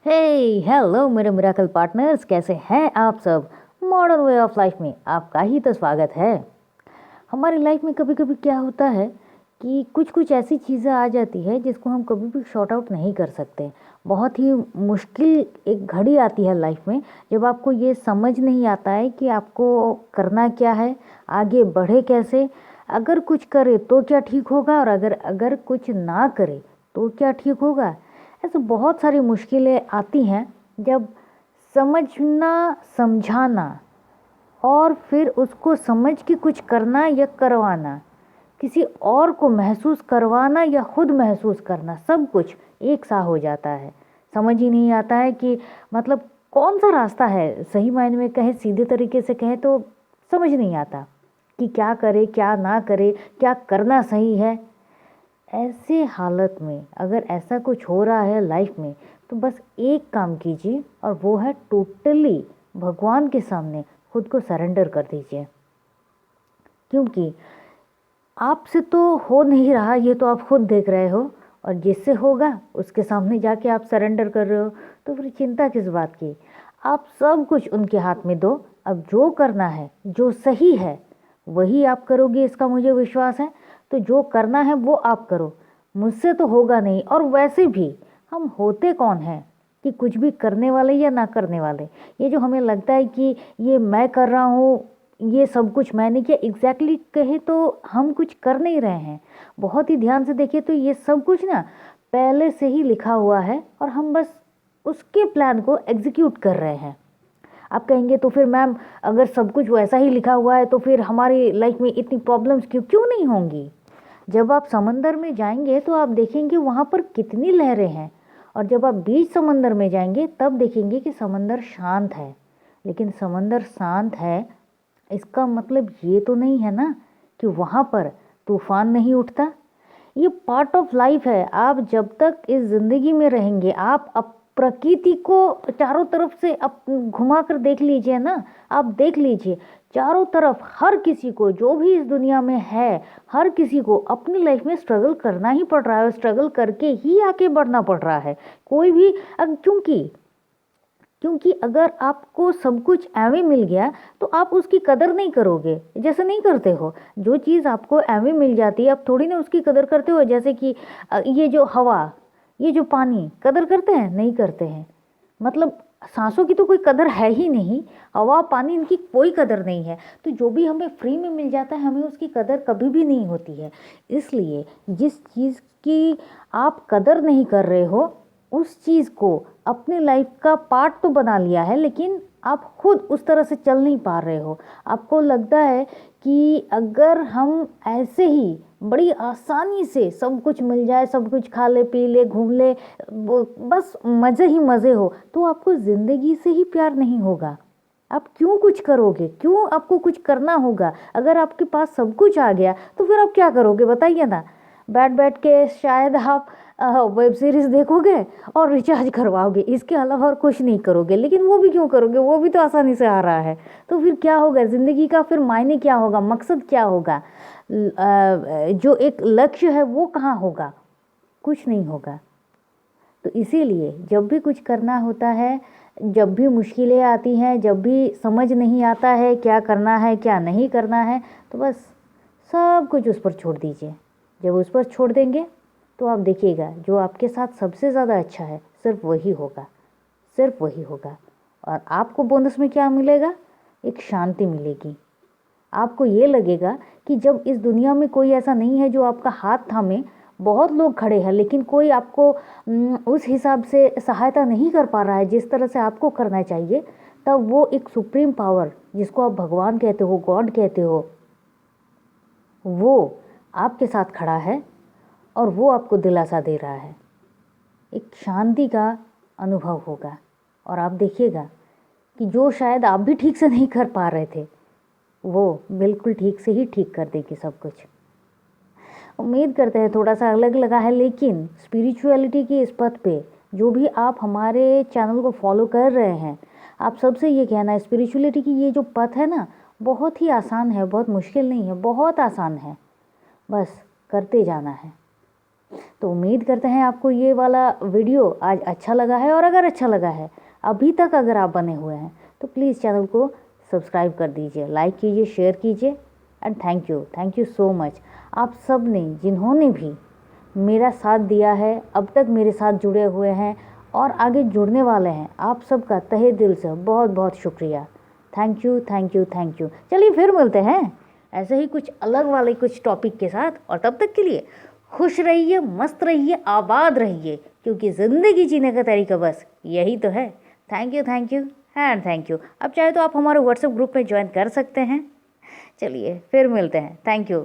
हे hello मेरे miracle partners, कैसे हैं आप सब। मॉडर्न वे ऑफ लाइफ में आपका ही तो स्वागत है। हमारी लाइफ में कभी कभी क्या होता है कि कुछ कुछ ऐसी चीज़ें आ जाती है जिसको हम कभी भी शॉर्ट आउट नहीं कर सकते। बहुत ही मुश्किल एक घड़ी आती है लाइफ में जब आपको ये समझ नहीं आता है कि आपको करना क्या है, आगे बढ़े कैसे। अगर कुछ करे तो क्या ठीक होगा और अगर अगर कुछ ना करे तो क्या ठीक होगा। ऐसे बहुत सारी मुश्किलें आती हैं जब समझना, समझाना और फिर उसको समझ के कुछ करना या करवाना, किसी और को महसूस करवाना या खुद महसूस करना, सब कुछ एक सा हो जाता है। समझ ही नहीं आता है कि मतलब कौन सा रास्ता है। सही मायने में कहें, सीधे तरीके से कहें तो समझ नहीं आता कि क्या करे क्या ना करे, क्या करना सही है। ऐसे हालत में अगर ऐसा कुछ हो रहा है लाइफ में तो बस एक काम कीजिए और वो है टोटली भगवान के सामने खुद को सरेंडर कर दीजिए। क्योंकि आपसे तो हो नहीं रहा, ये तो आप खुद देख रहे हो, और जिससे होगा उसके सामने जाके आप सरेंडर कर रहे हो, तो फिर चिंता किस बात की। आप सब कुछ उनके हाथ में दो। अब जो करना है, जो सही है वही आप करोगे, इसका मुझे विश्वास है। तो जो करना है वो आप करो, मुझसे तो होगा नहीं। और वैसे भी हम होते कौन हैं कि कुछ भी करने वाले या ना करने वाले। ये जो हमें लगता है कि ये मैं कर रहा हूँ, ये सब कुछ मैंने किया, एग्जैक्टली कहे तो हम कुछ कर नहीं रहे हैं। बहुत ही ध्यान से देखिए तो ये सब कुछ ना पहले से ही लिखा हुआ है और हम बस उसके प्लान को एग्जीक्यूट कर रहे हैं। आप कहेंगे तो फिर मैम, अगर सब कुछ वैसा ही लिखा हुआ है तो फिर हमारी लाइफ में इतनी प्रॉब्लम्स क्यों क्यों नहीं होंगी। जब आप समंदर में जाएंगे तो आप देखेंगे वहाँ पर कितनी लहरें हैं, और जब आप बीच समंदर में जाएंगे तब देखेंगे कि समंदर शांत है। लेकिन समंदर शांत है इसका मतलब ये तो नहीं है ना कि वहाँ पर तूफान नहीं उठता। ये पार्ट ऑफ लाइफ है। आप जब तक इस ज़िंदगी में रहेंगे, आप प्रकृति को चारों तरफ से अप घुमा कर देख लीजिए ना। आप देख लीजिए चारों तरफ, हर किसी को, जो भी इस दुनिया में है, हर किसी को अपनी लाइफ में स्ट्रगल करना ही पड़ रहा है, स्ट्रगल करके ही आगे बढ़ना पड़ रहा है। कोई भी क्योंकि क्योंकि अगर आपको सब कुछ एवे मिल गया तो आप उसकी कदर नहीं करोगे, जैसे नहीं करते हो। जो चीज़ आपको एवे मिल जाती है आप थोड़ी ना उसकी कदर करते हो। जैसे कि ये जो हवा, ये जो पानी, कदर करते हैं? नहीं करते हैं। मतलब सांसों की तो कोई कदर है ही नहीं। हवा पानी इनकी कोई कदर नहीं है। तो जो भी हमें फ्री में मिल जाता है हमें उसकी कदर कभी भी नहीं होती है। इसलिए जिस चीज़ की आप कदर नहीं कर रहे हो उस चीज़ को अपनी लाइफ का पार्ट तो बना लिया है, लेकिन आप खुद उस तरह से चल नहीं पा रहे हो। आपको लगता है कि अगर हम ऐसे ही बड़ी आसानी से सब कुछ मिल जाए, सब कुछ खा ले पी ले घूम ले, बस मज़े ही मज़े हो, तो आपको ज़िंदगी से ही प्यार नहीं होगा। आप क्यों कुछ करोगे, क्यों आपको कुछ करना होगा। अगर आपके पास सब कुछ आ गया तो फिर आप क्या करोगे बताइए ना। बैठ बैठ के शायद आप वेब सीरीज़ देखोगे और रिचार्ज करवाओगे, इसके अलावा और कुछ नहीं करोगे। लेकिन वो भी क्यों करोगे, वो भी तो आसानी से आ रहा है। तो फिर क्या होगा ज़िंदगी का, फिर मायने क्या होगा, मकसद क्या होगा, जो एक लक्ष्य है वो कहाँ होगा, कुछ नहीं होगा। तो इसीलिए जब भी कुछ करना होता है, जब भी मुश्किलें आती हैं, जब भी समझ नहीं आता है क्या करना है क्या नहीं करना है, तो बस सब कुछ उस पर छोड़ दीजिए। जब उस पर छोड़ देंगे तो आप देखिएगा जो आपके साथ सबसे ज़्यादा अच्छा है सिर्फ वही होगा, सिर्फ वही होगा। और आपको बोनस में क्या मिलेगा, एक शांति मिलेगी। आपको ये लगेगा कि जब इस दुनिया में कोई ऐसा नहीं है जो आपका हाथ थामे। बहुत लोग खड़े हैं लेकिन कोई आपको उस हिसाब से सहायता नहीं कर पा रहा है जिस तरह से आपको करना चाहिए। तब वो एक सुप्रीम पावर, जिसको आप भगवान कहते हो, गॉड कहते हो, वो आपके साथ खड़ा है और वो आपको दिलासा दे रहा है। एक शांति का अनुभव होगा और आप देखिएगा कि जो शायद आप भी ठीक से नहीं कर पा रहे थे वो बिल्कुल ठीक से ही ठीक कर देगी सब कुछ। उम्मीद करते हैं थोड़ा सा अलग लगा है, लेकिन स्पिरिचुअलिटी की इस पथ पे जो भी आप हमारे चैनल को फॉलो कर रहे हैं, आप सबसे ये कहना है स्पिरिचुअलिटी की ये जो पथ है ना, बहुत ही आसान है, बहुत मुश्किल नहीं है, बहुत आसान है। बस करते जाना है। तो उम्मीद करते हैं आपको ये वाला वीडियो आज अच्छा लगा है, और अगर अच्छा लगा है, अभी तक अगर आप बने हुए हैं तो प्लीज़ चैनल को सब्सक्राइब कर दीजिए, लाइक कीजिए, शेयर कीजिए। And thank you so much आप सब ने, जिन्होंने भी मेरा साथ दिया है, अब तक मेरे साथ जुड़े हुए हैं और आगे जुड़ने वाले हैं। आप सबका तहे दिल से बहुत बहुत शुक्रिया। Thank you. चलिए फिर मिलते हैं ऐसे ही कुछ अलग वाले कुछ टॉपिक के साथ, और तब तक के लिए खुश रहिए, मस्त रहिए, आबाद रहिए, क्योंकि ज़िंदगी जीने का तरीका बस यही तो है। Thank you and thank you. अब चाहे तो आप हमारे व्हाट्सएप ग्रुप में ज्वाइन कर सकते हैं। चलिए फिर मिलते हैं। Thank you.